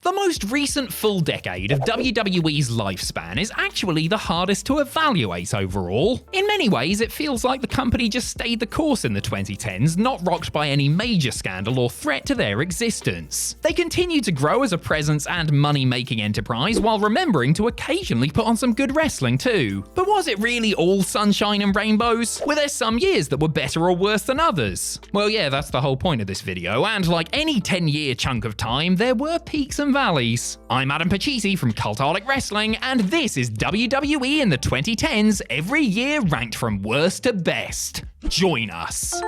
The most recent full decade of WWE's lifespan is actually the hardest to evaluate overall. In many ways, it feels like the company just stayed the course in the 2010s, not rocked by any major scandal or threat to their existence. They continue to grow as a presence and money-making enterprise while remembering to occasionally put on some good wrestling too. But was it really all sunshine and rainbows? Were there some years that were better or worse than others? Well, yeah, that's the whole point of this video, and like any 10-year chunk of time, there were peaks and valleys. I'm Adam Pachisi from Cultaholic Wrestling, and this is WWE in the 2010s, every year ranked from worst to best. Join us.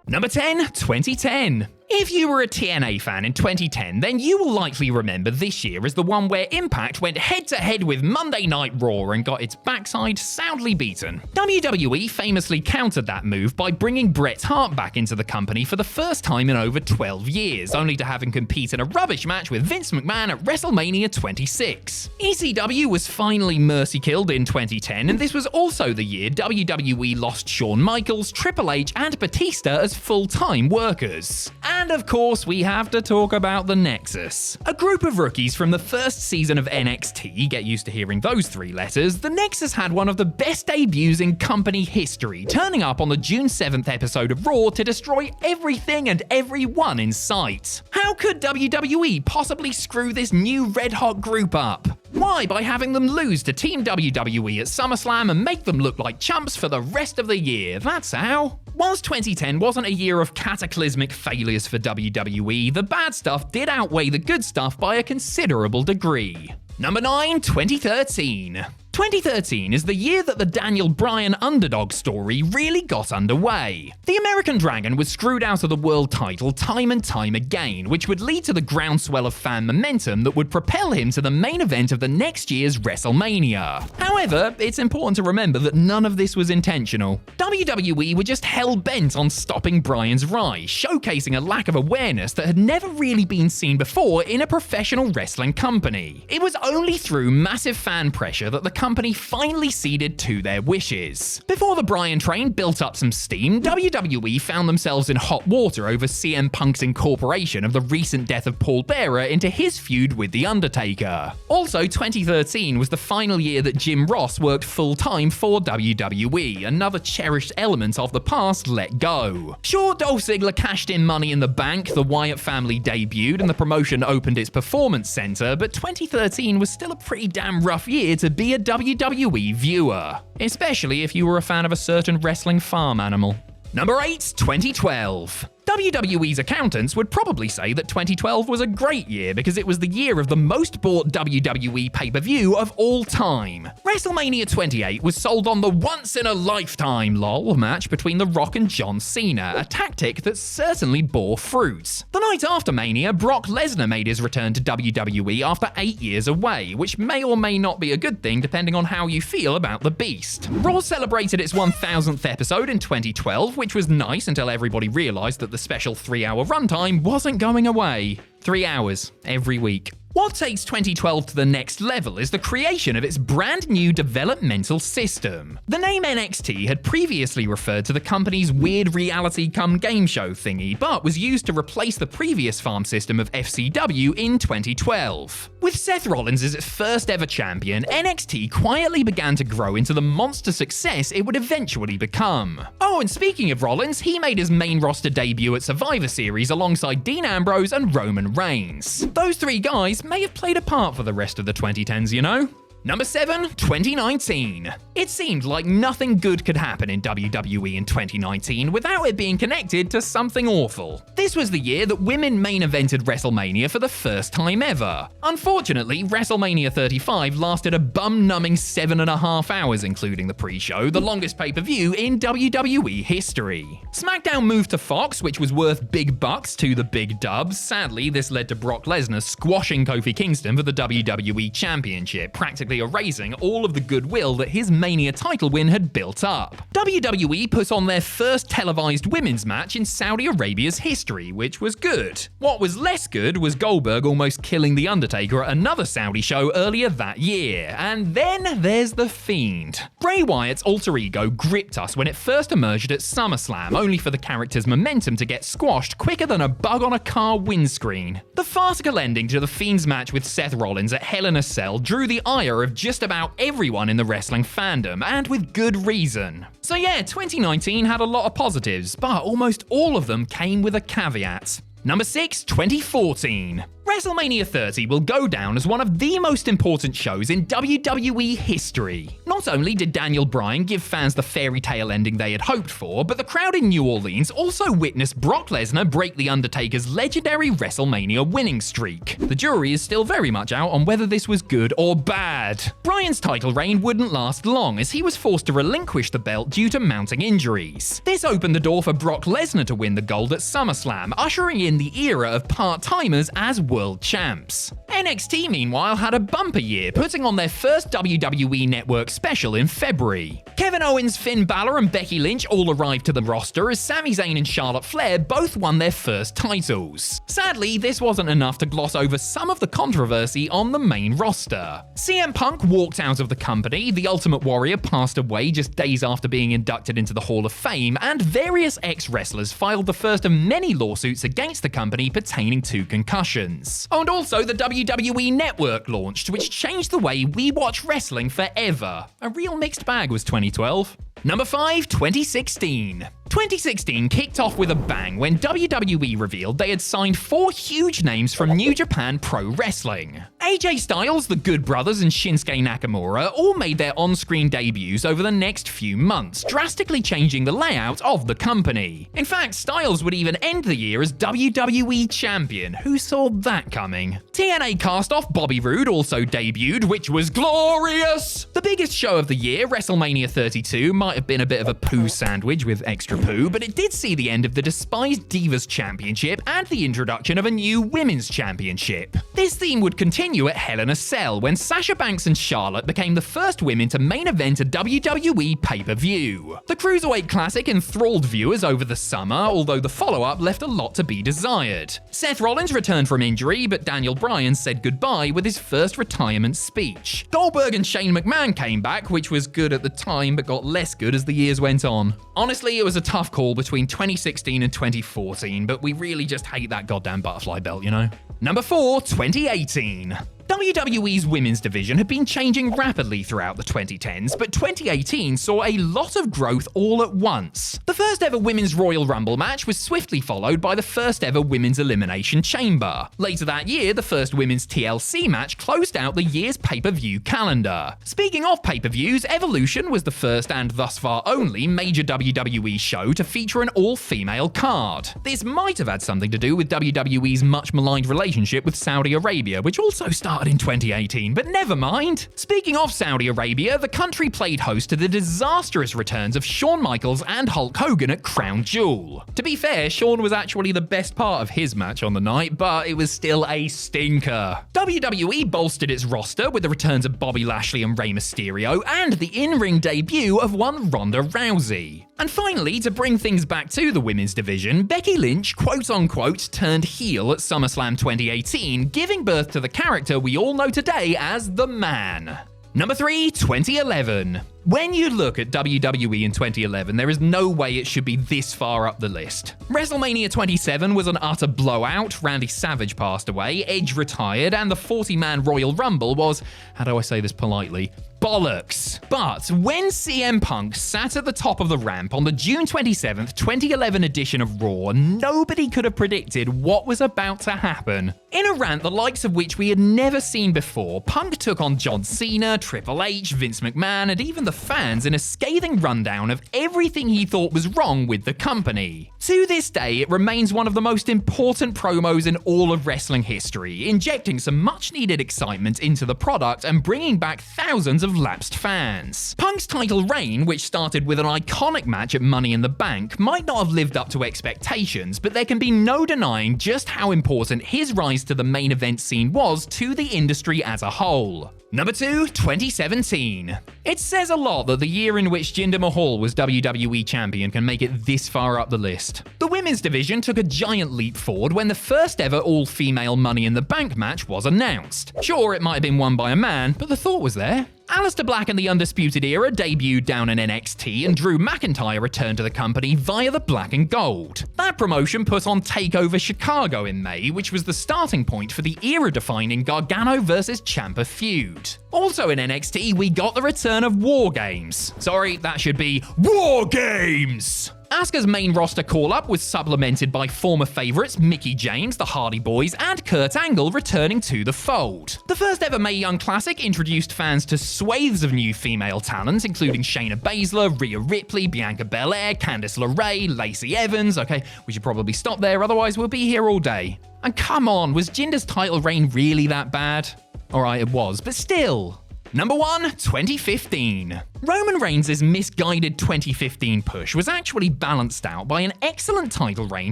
Number 10, 2010. If you were a TNA fan in 2010, then you will likely remember this year as the one where Impact went head-to-head with Monday Night Raw and got its backside soundly beaten. WWE famously countered that move by bringing Bret Hart back into the company for the first time in over 12 years, only to have him compete in a rubbish match with Vince McMahon at WrestleMania 26. ECW was finally mercy-killed in 2010, and this was also the year WWE lost Shawn Michaels, Triple H, and Batista as full-time workers. And of course, we have to talk about the Nexus. A group of rookies from the first season of NXT, get used to hearing those three letters, the Nexus had one of the best debuts in company history, turning up on the June 7th episode of Raw to destroy everything and everyone in sight. How could WWE possibly screw this new red-hot group up? Why? By having them lose to Team WWE at SummerSlam and make them look like chumps for the rest of the year, that's how. Whilst 2010 wasn't a year of cataclysmic failures for WWE, the bad stuff did outweigh the good stuff by a considerable degree. Number 9, 2013. 2013 is the year that the Daniel Bryan underdog story really got underway. The American Dragon was screwed out of the world title time and time again, which would lead to the groundswell of fan momentum that would propel him to the main event of the next year's WrestleMania. However, it's important to remember that none of this was intentional. WWE were just hell-bent on stopping Bryan's rise, showcasing a lack of awareness that had never really been seen before in a professional wrestling company. It was only through massive fan pressure that the company finally ceded to their wishes. Before the Bryan train built up some steam, WWE found themselves in hot water over CM Punk's incorporation of the recent death of Paul Bearer into his feud with The Undertaker. Also, 2013 was the final year that Jim Ross worked full-time for WWE, another cherished element of the past let go. Sure, Dolph Ziggler cashed in Money in the Bank, the Wyatt family debuted, and the promotion opened its performance center, but 2013 was still a pretty damn rough year to be a WWE viewer, especially if you were a fan of a certain wrestling farm animal. Number 8, 2012. WWE's accountants would probably say that 2012 was a great year because it was the year of the most bought WWE pay-per-view of all time. WrestleMania 28 was sold on the once-in-a-lifetime lol match between The Rock and John Cena, a tactic that certainly bore fruit. The night after Mania, Brock Lesnar made his return to WWE after 8 years away, which may or may not be a good thing depending on how you feel about the beast. Raw celebrated its 1000th episode in 2012, which was nice until everybody realized that the special 3-hour runtime wasn't going away. 3 hours every week. What takes 2012 to the next level is the creation of its brand new developmental system. The name NXT had previously referred to the company's weird reality-cum-game show thingy, but was used to replace the previous farm system of FCW in 2012. With Seth Rollins as its first ever champion, NXT quietly began to grow into the monster success it would eventually become. Oh, and speaking of Rollins, he made his main roster debut at Survivor Series alongside Dean Ambrose and Roman Reigns. Those three guys may have played a part for the rest of the 2010s, you know? Number 7, 2019. It seemed like nothing good could happen in WWE in 2019 without it being connected to something awful. This was the year that women main evented WrestleMania for the first time ever. Unfortunately, WrestleMania 35 lasted a bum-numbing 7.5 hours including the pre-show, the longest pay-per-view in WWE history. SmackDown moved to Fox, which was worth big bucks to the big dubs. Sadly, this led to Brock Lesnar squashing Kofi Kingston for the WWE Championship, practically quickly erasing all of the goodwill that his Mania title win had built up. WWE put on their first televised women's match in Saudi Arabia's history, which was good. What was less good was Goldberg almost killing The Undertaker at another Saudi show earlier that year. And then there's The Fiend. Bray Wyatt's alter ego gripped us when it first emerged at SummerSlam, only for the character's momentum to get squashed quicker than a bug on a car windscreen. The farcical ending to The Fiend's match with Seth Rollins at Hell in a Cell drew the ire of just about everyone in the wrestling fandom, and with good reason. So yeah, 2019 had a lot of positives, but almost all of them came with a caveat. Number 6, 2014. WrestleMania 30 will go down as one of the most important shows in WWE history. Not only did Daniel Bryan give fans the fairy tale ending they had hoped for, but the crowd in New Orleans also witnessed Brock Lesnar break The Undertaker's legendary WrestleMania winning streak. The jury is still very much out on whether this was good or bad. Bryan's title reign wouldn't last long, as he was forced to relinquish the belt due to mounting injuries. This opened the door for Brock Lesnar to win the gold at SummerSlam, ushering in the era of part-timers as world champs. NXT, meanwhile, had a bumper year, putting on their first WWE Network special in February. Kevin Owens, Finn Balor, and Becky Lynch all arrived to the roster as Sami Zayn and Charlotte Flair both won their first titles. Sadly, this wasn't enough to gloss over some of the controversy on the main roster. CM Punk walked out of the company, The Ultimate Warrior passed away just days after being inducted into the Hall of Fame, and various ex-wrestlers filed the first of many lawsuits against the company pertaining to concussions. Oh, and also the WWE Network launched, which changed the way we watch wrestling forever. A real mixed bag was 2012. Number 5, 2016. 2016 kicked off with a bang when WWE revealed they had signed 4 huge names from New Japan Pro Wrestling. AJ Styles, the Good Brothers, and Shinsuke Nakamura all made their on-screen debuts over the next few months, drastically changing the layout of the company. In fact, Styles would even end the year as WWE Champion. Who saw that coming? TNA cast-off Bobby Roode also debuted, which was glorious! The biggest show of the year, WrestleMania 32, might have been a bit of a poo sandwich with extra poo, but it did see the end of the despised Divas Championship and the introduction of a new Women's Championship. This theme would continue at Hell in a Cell, when Sasha Banks and Charlotte became the first women to main event a WWE pay-per-view. The Cruiserweight Classic enthralled viewers over the summer, although the follow-up left a lot to be desired. Seth Rollins returned from injury, but Daniel Bryan said goodbye with his first retirement speech. Goldberg and Shane McMahon came back, which was good at the time, but got less good as the years went on. Honestly, it was a tough call between 2016 and 2014, but we really just hate that goddamn butterfly belt, you know? Number 4, 2018. WWE's women's division had been changing rapidly throughout the 2010s, but 2018 saw a lot of growth all at once. The first ever Women's Royal Rumble match was swiftly followed by the first ever Women's Elimination Chamber. Later that year, the first Women's TLC match closed out the year's pay-per-view calendar. Speaking of pay-per-views, Evolution was the first and thus far only major WWE show to feature an all-female card. This might have had something to do with WWE's much-maligned relationship with Saudi Arabia, which also started in 2018, but never mind. Speaking of Saudi Arabia, the country played host to the disastrous returns of Shawn Michaels and Hulk Hogan at Crown Jewel. To be fair, Shawn was actually the best part of his match on the night, but it was still a stinker. WWE bolstered its roster with the returns of Bobby Lashley and Rey Mysterio, and the in-ring debut of one Ronda Rousey. And finally, to bring things back to the women's division, Becky Lynch quote-unquote turned heel at SummerSlam 2018, giving birth to the character we all know today as The Man. Number 3, 2011. When you look at WWE in 2011, there is no way it should be this far up the list. WrestleMania 27 was an utter blowout, Randy Savage passed away, Edge retired, and the 40-man Royal Rumble was, how do I say this politely, bollocks. But when CM Punk sat at the top of the ramp on the June 27th, 2011 edition of Raw, nobody could have predicted what was about to happen. In a rant the likes of which we had never seen before, Punk took on John Cena, Triple H, Vince McMahon, and even the fans in a scathing rundown of everything he thought was wrong with the company. To this day, it remains one of the most important promos in all of wrestling history, injecting some much-needed excitement into the product and bringing back thousands of of lapsed fans. Punk's title reign, which started with an iconic match at Money in the Bank, might not have lived up to expectations, but there can be no denying just how important his rise to the main event scene was to the industry as a whole. Number 2, 2017. It says a lot that the year in which Jinder Mahal was WWE Champion can make it this far up the list. The women's division took a giant leap forward when the first ever all-female Money in the Bank match was announced. Sure, it might have been won by a man, but the thought was there. Aleister Black and the Undisputed Era debuted down in NXT, and Drew McIntyre returned to the company via the Black and Gold. That promotion put on TakeOver Chicago in May, which was the starting point for the era-defining Gargano vs. Ciampa feud. Also in NXT, we got the return of War Games. Sorry, that should be War Games! Asuka's main roster call-up was supplemented by former favourites Mickie James, the Hardy Boys, and Kurt Angle returning to the fold. The first ever Mae Young Classic introduced fans to swathes of new female talent, including Shayna Baszler, Rhea Ripley, Bianca Belair, Candice LeRae, Lacey Evans. Okay, we should probably stop there, otherwise we'll be here all day. And come on, was Jinder's title reign really that bad? Alright, it was, but still. Number 1, 2015. Roman Reigns' misguided 2015 push was actually balanced out by an excellent title reign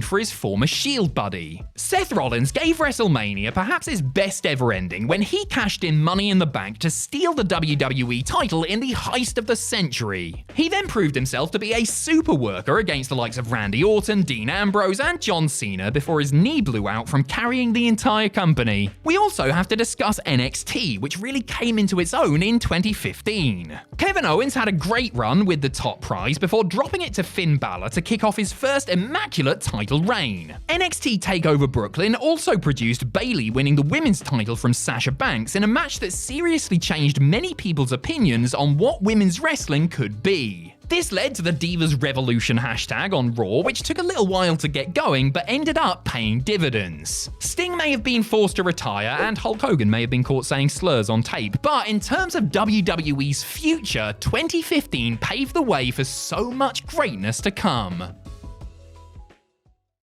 for his former Shield buddy. Seth Rollins gave WrestleMania perhaps his best ever ending when he cashed in Money in the Bank to steal the WWE title in the heist of the century. He then proved himself to be a super worker against the likes of Randy Orton, Dean Ambrose, and John Cena before his knee blew out from carrying the entire company. We also have to discuss NXT, which really came into its own in 2015. Kevin Owens had a great run with the top prize before dropping it to Finn Balor to kick off his first immaculate title reign. NXT TakeOver Brooklyn also produced Bayley winning the women's title from Sasha Banks in a match that seriously changed many people's opinions on what women's wrestling could be. This led to the Divas Revolution hashtag on Raw, which took a little while to get going but ended up paying dividends. Sting may have been forced to retire and Hulk Hogan may have been caught saying slurs on tape, but in terms of WWE's future, 2015 paved the way for so much greatness to come.